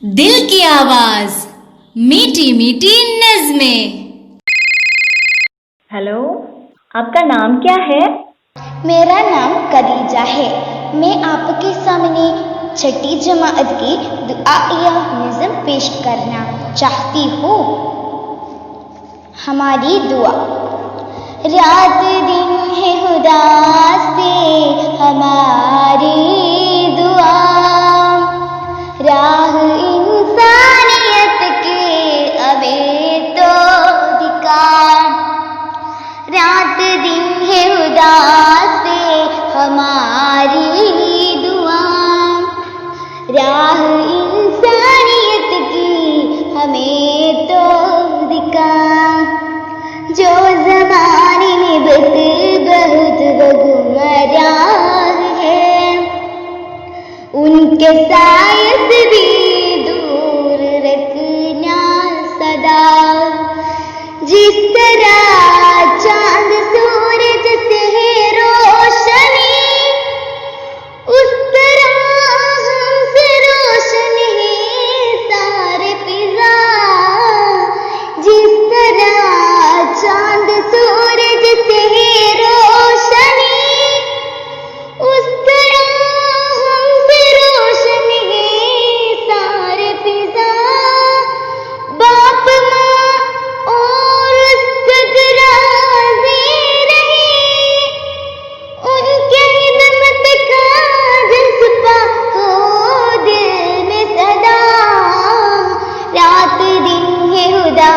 दिल की आवाज, मीठी मीठी नज़्में। हेलो, आपका नाम क्या है? मेरा नाम कदीजा है। मैं आपके सामने छठी जमात की दुआया निज़्म पेश करना चाहती हूँ। हमारी दुआ। रात दिन है खुदा से हमारी दुआ, राह इंसानियत के अबे तो दिखा। रात दिन है खुदा से हमारी दुआ, राह इंसानियत की हमें तो दिखा। जो ज़माने में बहुत गुमराह है, उनके सायस भी दूर रखना सदा। जिस तरह चांद सूरज से है रोशनी, उस तरह हमसे रोशन है सारे फिजा। जिस तरह चांद सूरज से है रोशनी, उस तरह हमसे रोशन है सारे फिजा। बाप माँ और राज़ी रहे, उनके खिदमत का जज्बा हो दिल में सदा। रात दिन है खुदा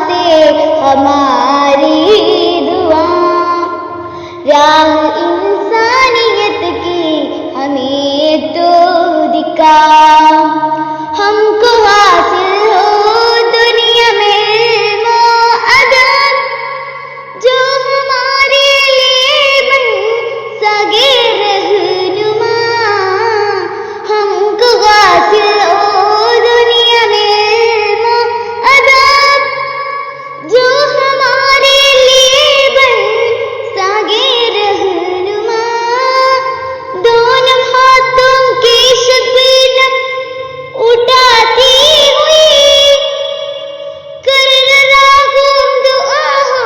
से हमारी दुआ, राह इंसानियत की हमें तो दिखा। हमको हासिल हो दुनिया में इल्म और अदब, जो हमारे लिए बन सके रहनुमा। हमको हासिल हो दुनिया में इल्म और अदब, जो हमारे लिए बन सके रहनुमा। दोनों हाथों की शबनम उठाती हुई, कर रहा दुआ हो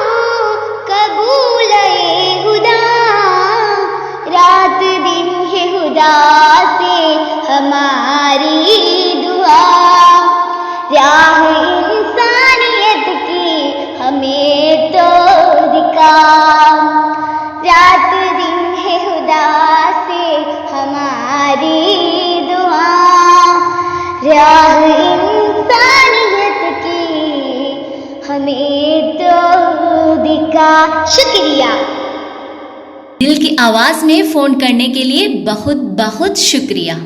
कबूल ए खुदा। रात दिन है खुदा से हमारी दुआ, राह इंसानियत की हमें तो दिखा। रात दिन है खुदा से हमारी दुआ, राह इंसानियत की हमें तो दिखा। शुक्रिया। दिल की आवाज में फोन करने के लिए बहुत बहुत शुक्रिया।